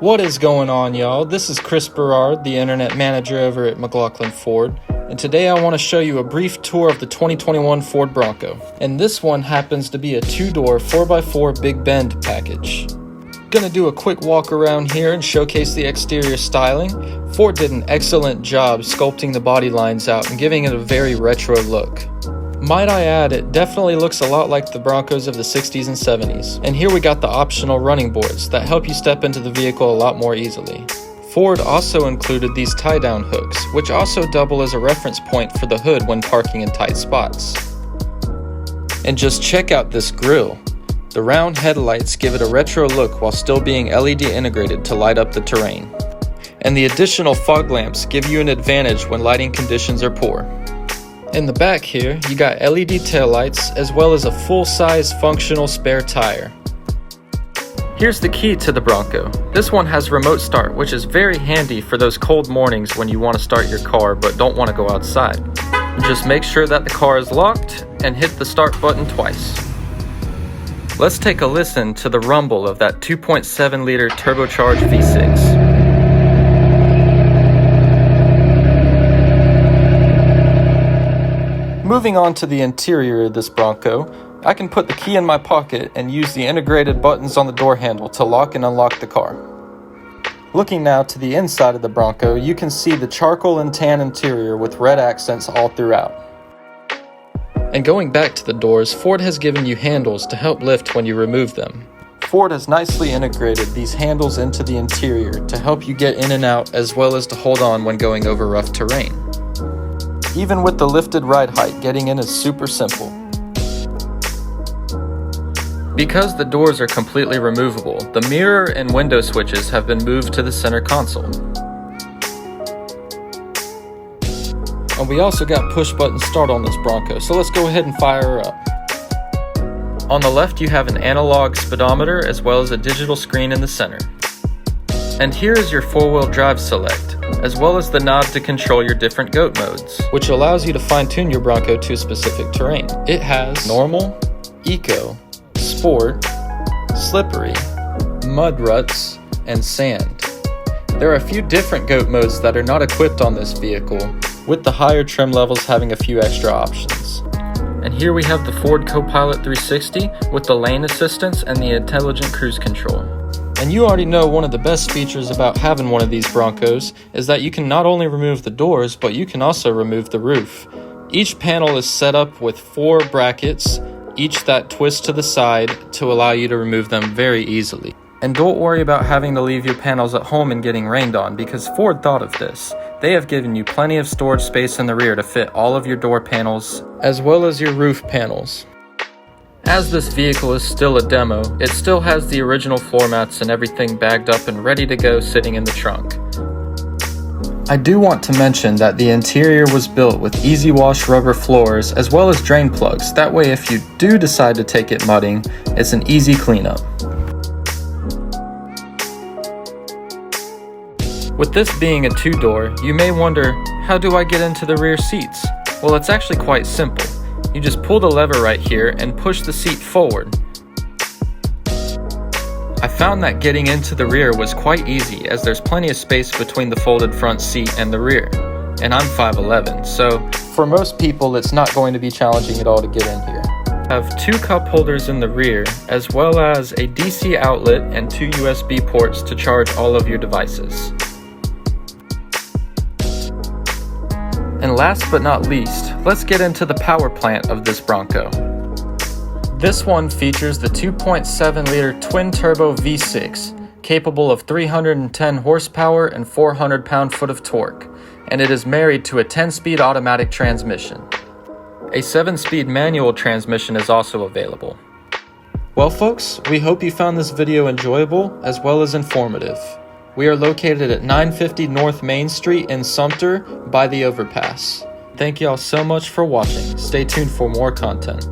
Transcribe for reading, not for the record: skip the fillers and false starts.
What is going on, y'all? This is Chris Berard, the internet manager over at Mclaughlin Ford, and today I want to show you a brief tour of the 2021 Ford Bronco. And this one happens to be a two-door 4x4 Big Bend package. Gonna do a quick walk around here and showcase the exterior styling. Ford did an excellent job sculpting the body lines out and giving it a very retro look. Might I add, it definitely looks a lot like the Broncos of the 60s and 70s. And here we got the optional running boards that help you step into the vehicle a lot more easily. Ford also included these tie-down hooks, which also double as a reference point for the hood when parking in tight spots. And just check out this grille. The round headlights give it a retro look while still being LED integrated to light up the terrain. And the additional fog lamps give you an advantage when lighting conditions are poor. In the back here, you got LED taillights as well as a full-size functional spare tire. Here's the key to the Bronco. This one has remote start, which is very handy for those cold mornings when you want to start your car but don't want to go outside. Just make sure that the car is locked and hit the start button twice. Let's take a listen to the rumble of that 2.7 liter turbocharged V6. Moving on to the interior of this Bronco, I can put the key in my pocket and use the integrated buttons on the door handle to lock and unlock the car. Looking now to the inside of the Bronco, you can see the charcoal and tan interior with red accents all throughout. And going back to the doors, Ford has given you handles to help lift when you remove them. Ford has nicely integrated these handles into the interior to help you get in and out as well as to hold on when going over rough terrain. Even with the lifted ride height, getting in is super simple. Because the doors are completely removable, the mirror and window switches have been moved to the center console. And we also got push button start on this Bronco, so let's go ahead and fire her up. On the left you have an analog speedometer as well as a digital screen in the center. And here is your 4-wheel drive select, as well as the knob to control your different GOAT modes, which allows you to fine-tune your Bronco to a specific terrain. It has normal, eco, sport, slippery, mud ruts, and sand. There are a few different GOAT modes that are not equipped on this vehicle, with the higher trim levels having a few extra options. And here we have the Ford Copilot 360 with the lane assistance and the intelligent cruise control. And you already know one of the best features about having one of these Broncos is that you can not only remove the doors, but you can also remove the roof. Each panel is set up with 4 brackets, each that twist to the side to allow you to remove them very easily. And don't worry about having to leave your panels at home and getting rained on, because Ford thought of this. They have given you plenty of storage space in the rear to fit all of your door panels, as well as your roof panels. As this vehicle is still a demo, it still has the original floor mats and everything bagged up and ready to go sitting in the trunk. I do want to mention that the interior was built with easy wash rubber floors as well as drain plugs. That way if you do decide to take it mudding, it's an easy cleanup. With this being a two-door, you may wonder, how do I get into the rear seats? Well, it's actually quite simple. You just pull the lever right here and push the seat forward. I found that getting into the rear was quite easy as there's plenty of space between the folded front seat and the rear. And I'm 5'11", so for most people it's not going to be challenging at all to get in here. I have 2 cup holders in the rear as well as a DC outlet and 2 USB ports to charge all of your devices. And last but not least, let's get into the power plant of this Bronco. This one features the 2.7 liter twin-turbo V6, capable of 310 horsepower and 400 pound-foot of torque, and it is married to a 10-speed automatic transmission. A 7-speed manual transmission is also available. Well folks, we hope you found this video enjoyable as well as informative. We are located at 950 North Main Street in Sumter by the overpass. Thank y'all so much for watching. Stay tuned for more content.